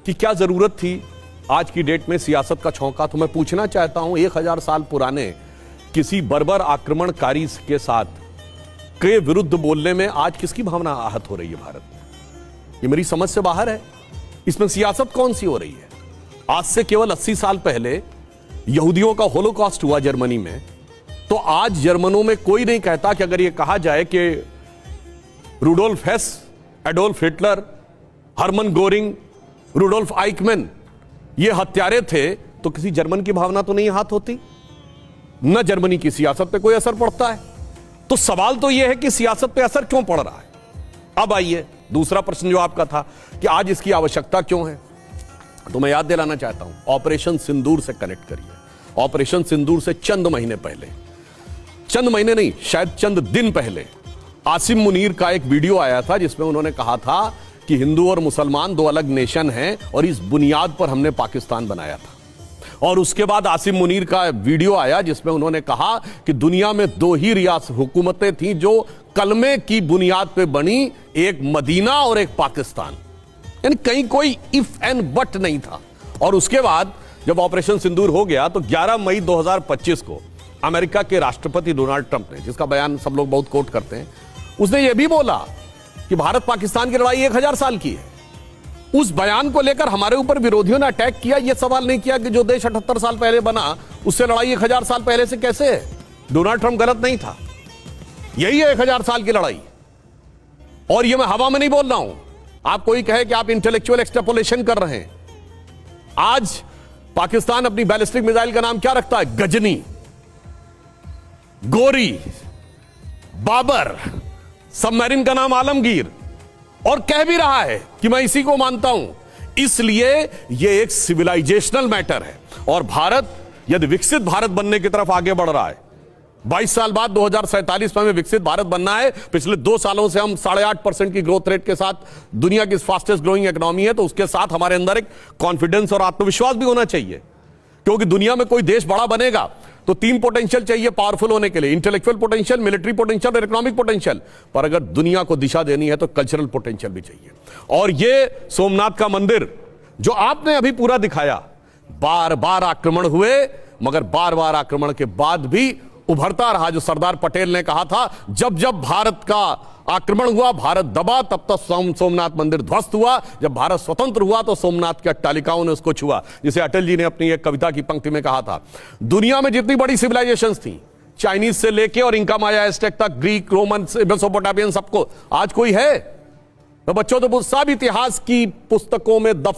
कि क्या जरूरत थी आज की डेट में सियासत का छौंका। तो मैं पूछना चाहता हूं 1000 साल पुराने किसी बर्बर आक्रमणकारी के साथ के विरुद्ध बोलने में आज किसकी भावना आहत हो रही है भारत में? ये मेरी समझ से बाहर है। इसमें सियासत कौन सी हो रही है? आज से केवल 80 साल पहले यहूदियों का होलोकॉस्ट हुआ जर्मनी में, तो आज जर्मनों में कोई नहीं कहता कि अगर यह कहा जाए कि Rudolf Hess, Adolf Hitler, Hermann Goering, Rudolf Eichmann ये हत्यारे थे, तो किसी जर्मन की भावना तो नहीं हाथ होती, न जर्मनी की सियासत पे कोई असर पड़ता है। तो सवाल तो यह है कि सियासत पे असर क्यों पड़ रहा है। अब आइए दूसरा प्रश्न जो आपका था कि आज इसकी आवश्यकता क्यों है, तो मैं याद दिलाना चाहता हूं ऑपरेशन सिंदूर से कनेक्ट करिए। ऑपरेशन सिंदूर से चंद महीने पहले, चंद महीने नहीं शायद चंद दिन पहले, आसिम मुनीर का एक वीडियो आया था जिसमें उन्होंने कहा था कि हिंदू और मुसलमान दो अलग नेशन हैं और इस बुनियाद पर हमने पाकिस्तान बनाया था। और उसके बाद आसिम मुनीर का वीडियो आया जिसमें उन्होंने कहा कि दुनिया में दो ही रियासत हुकूमतें थीं जो कलमे की बुनियाद पे बनी, एक मदीना और एक पाकिस्तान, यानी कहीं कोई इफ एंड बट नहीं था। और उसके बाद जब ऑपरेशन सिंदूर हो गया तो 11 मई 2025 को अमेरिका के राष्ट्रपति डोनाल्ड ट्रंप ने, जिसका बयान सब लोग बहुत कोट करते हैं, उसने यह भी बोला कि भारत पाकिस्तान की लड़ाई 1000 साल की है। उस बयान को लेकर हमारे ऊपर विरोधियों ने अटैक किया, यह सवाल नहीं किया कि जो देश 78 साल पहले बना उससे लड़ाई 1000 साल पहले से कैसे है। डोनाल्ड ट्रंप गलत नहीं था, यही है 1000 साल की लड़ाई। और यह मैं हवा में नहीं बोल रहा हूं। आप कोई कहे कि आप इंटेलेक्चुअल एक्सट्रापोलेशन कर रहे हैं। आज पाकिस्तान अपनी बैलिस्टिक मिसाइल का नाम क्या रखता है? गजनी, गोरी, बाबर, सबमरीन का नाम आलमगीर, और कह भी रहा है कि मैं इसी को मानता हूं। इसलिए यह एक सिविलाइजेशनल मैटर है और भारत यदि विकसित भारत बनने की तरफ आगे बढ़ रहा है, 22 साल बाद 2047 में हमें विकसित भारत बनना है। पिछले 2 सालों से हम 8.5% की ग्रोथ रेट के साथ दुनिया की फास्टेस्ट ग्रोइंग इकोनॉमी है, तो उसके साथ हमारे अंदर एक कॉन्फिडेंस और आत्मविश्वास भी होना चाहिए, क्योंकि दुनिया में कोई देश बड़ा बनेगा तो 3 पोटेंशियल चाहिए पावरफुल होने के लिए, इंटेलेक्चुअल पोटेंशियल, मिलिट्री पोटेंशियल और इकोनॉमिक पोटेंशियल। पर अगर दुनिया को दिशा देनी है तो कल्चरल पोटेंशियल भी चाहिए। और ये सोमनाथ का मंदिर जो आपने अभी पूरा दिखाया, बार बार आक्रमण हुए मगर बार बार आक्रमण के बाद भी उभरता रहा। जो सरदार पटेल ने कहा था, जब जब भारत का आक्रमण हुआ भारत दबा, तब तक सोमनाथ मंदिर ध्वस्त हुआ। जब भारत स्वतंत्र हुआ तो सोमनाथ की अट्टालिकाओं ने उसको छुआ। जिसे अटल जी ने अपनी एक कविता की पंक्ति में कहा था, दुनिया में जितनी बड़ी सिविलाइजेशंस थी, चाइनीज से लेके और इंका, माया, एस्टेक तक, ग्रीक, रोमन, मेसोपोटामियन, सबको आज कोई है? तो बच्चों तो सब इतिहास की पुस्तकों में दफा